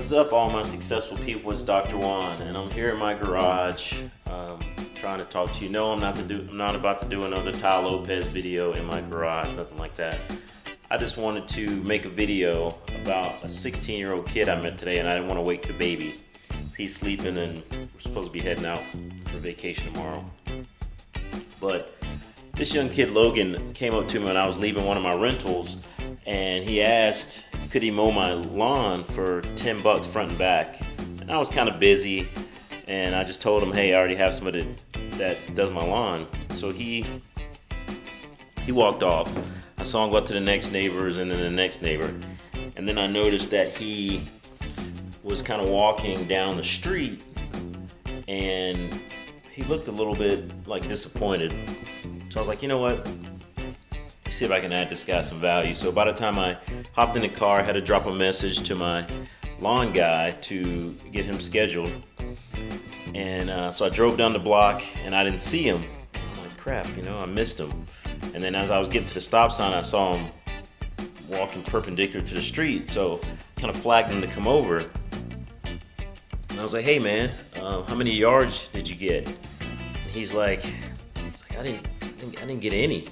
What's up, all my successful people? It's Dr. Juan, and I'm here in my garage trying to talk to you. No, I'm not about to do another Ty Lopez video in my garage, nothing like that. I just wanted to make a video about a 16-year-old kid I met today, and I didn't want to wake the baby. He's sleeping, and we're supposed to be heading out for vacation tomorrow. But this young kid, Logan, came up to me when I was leaving one of my rentals, and he asked, could he mow my lawn for $10 front and back? And I was kind of busy, and I just told him, hey, I already have somebody that does my lawn. So he walked off. I saw him go up to the next neighbors and then the next neighbor. And then I noticed that he was kind of walking down the street, and he looked a little bit like disappointed. So I was like, you know what? Let's see if I can add this guy some value. So by the time I hopped in the car, I had to drop a message to my lawn guy to get him scheduled. And so I drove down the block, and I didn't see him. I'm like, crap, I missed him. And then as I was getting to the stop sign, I saw him walking perpendicular to the street. So I kind of flagged him to come over. And I was like, hey man, how many yards did you get? And he's like, I didn't get any.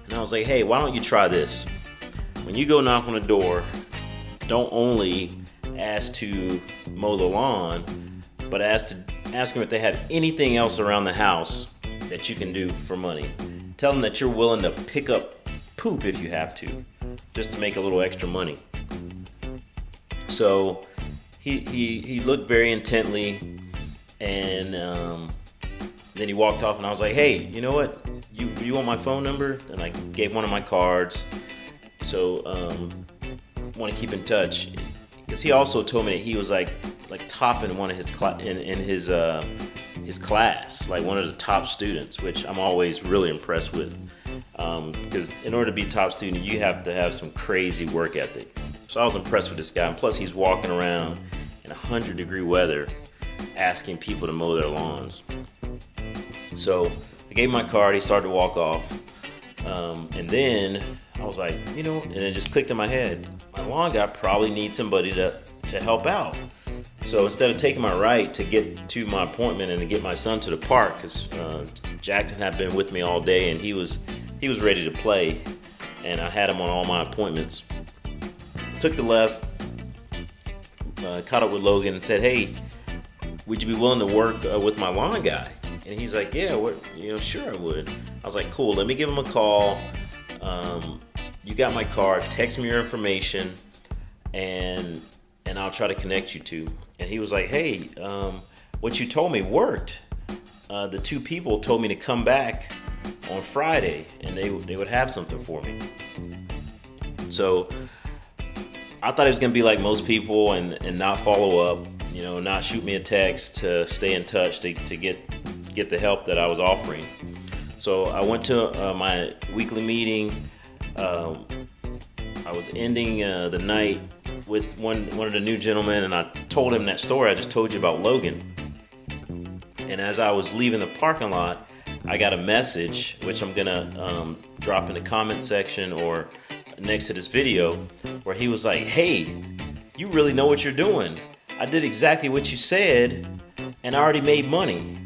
And I was like, hey, why don't you try this? When you go knock on the door, don't only ask to mow the lawn, but ask them if they have anything else around the house that you can do for money. Tell them that you're willing to pick up poop if you have to, just to make a little extra money. So he looked very intently, and then he walked off, and I was like, hey, you know what? You want my phone number? And I gave one of my cards. So want to keep in touch, because he also told me that he was like topping one of his his class, like one of the top students, which I'm always really impressed with. Because in order to be a top student, you have to have some crazy work ethic. So I was impressed with this guy, and plus he's walking around in 100-degree weather asking people to mow their lawns. So I gave him my card, he started to walk off, and then I was like, and it just clicked in my head, my lawn guy probably needs somebody to help out. So instead of taking my right to get to my appointment and to get my son to the park, because Jackson had been with me all day and he was ready to play, and I had him on all my appointments, took the left, caught up with Logan and said, hey, would you be willing to work with my lawn guy? And he's like, yeah, sure I would. I was like, cool, let me give him a call. You got my card, text me your information, and I'll try to connect you to. And he was like, hey, what you told me worked. The two people told me to come back on Friday, and they would have something for me. So I thought it was gonna be like most people and not follow up, not shoot me a text to stay in touch to get the help that I was offering. So I went to my weekly meeting. I was ending the night with one of the new gentlemen, and I told him that story I just told you about Logan. And as I was leaving the parking lot, I got a message, which I'm gonna drop in the comment section or next to this video, where he was like, hey, you really know what you're doing. I did exactly what you said, and I already made money.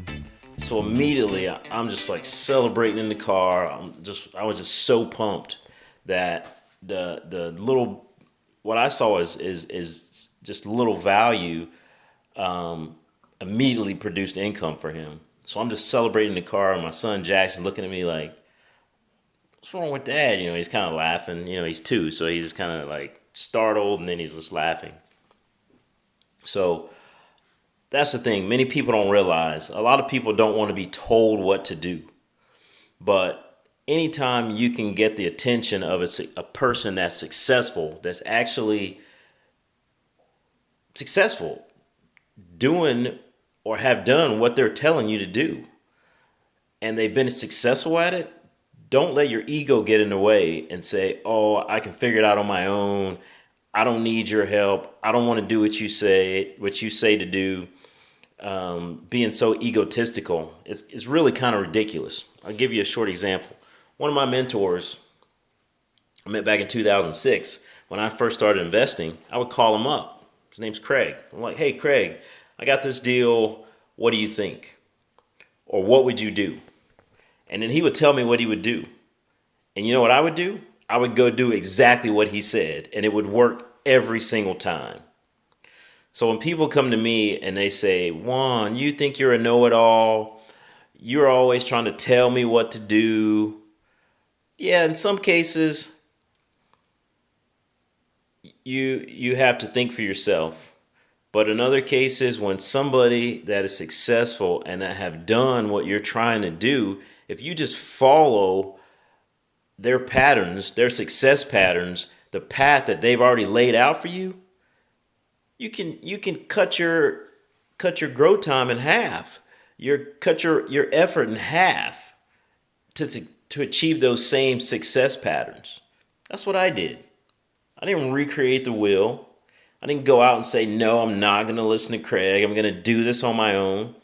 So immediately I'm just like celebrating in the car. I was just so pumped that the little, what I saw is just little value immediately produced income for him. So I'm just celebrating in the car, and my son Jackson looking at me like, what's wrong with Dad? He's kind of laughing. He's 2, so he's just kind of like startled, and then he's just laughing. So that's the thing. Many people don't realize. A lot of people don't want to be told what to do. But anytime you can get the attention of a person that's successful, that's actually successful, doing or have done what they're telling you to do, and they've been successful at it, don't let your ego get in the way and say, oh, I can figure it out on my own. I don't need your help. I don't want to do what you say to do. Being so egotistical is really kind of ridiculous. I'll give you a short example. One of my mentors I met back in 2006, when I first started investing, I would call him up His name's Craig. I'm like, hey, Craig, I got this deal. What do you think? Or what would you do? And then he would tell me what he would do. And you know what I would do? I would go do exactly what he said, and it would work every single time. So when people come to me and they say, Juan, you think you're a know-it-all? You're always trying to tell me what to do. Yeah, in some cases, you have to think for yourself. But in other cases, when somebody that is successful and that have done what you're trying to do, if you just follow their patterns, their success patterns, the path that they've already laid out for you, you can cut your growth time in half. Cut your effort in half to achieve those same success patterns. That's what I did. I didn't recreate the wheel. I didn't go out and say, no, I'm not going to listen to Craig. I'm going to do this on my own.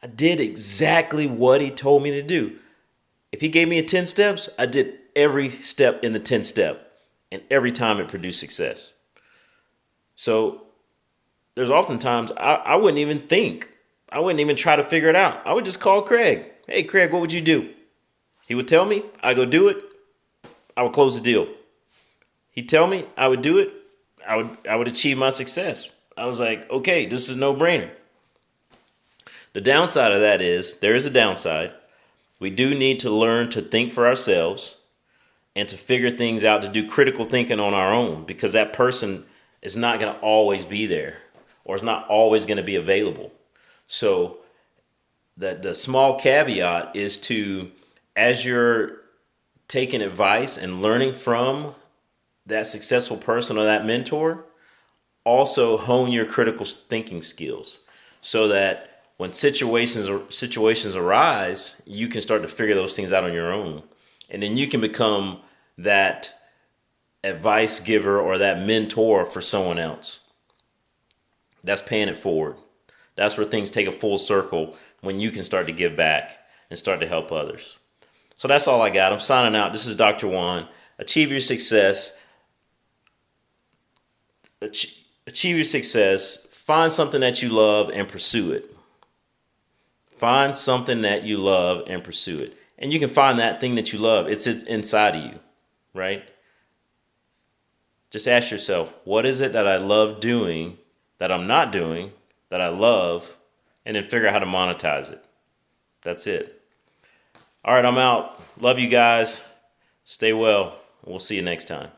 I did exactly what he told me to do. If he gave me 10 steps, I did every step in the 10 step. And every time it produced success. So there's oftentimes I wouldn't even think. I wouldn't even try to figure it out. I would just call Craig. Hey, Craig, what would you do? He would tell me. I go do it. I would close the deal. He'd tell me. I would do it. I would achieve my success. I was like, okay, this is a no-brainer. The downside of that is, there is a downside. We do need to learn to think for ourselves and to figure things out, to do critical thinking on our own, because that person is not going to always be there, or is not always going to be available. So the small caveat is to, as you're taking advice and learning from that successful person or that mentor, also hone your critical thinking skills so that when situations arise, you can start to figure those things out on your own. And then you can become that advice giver or that mentor for someone else. That's paying it forward. That's where things take a full circle, when you can start to give back and start to help others. So that's all I got. I'm signing out. This is Dr. Juan. Achieve your success. Achieve your success. Find something that you love and pursue it. Find something that you love and pursue it. And you can find that thing that you love. It's inside of you, right? Just ask yourself, what is it that I love doing, that I'm not doing, that I love, and then figure out how to monetize it. That's it. All right, I'm out. Love you guys. Stay well. We'll see you next time.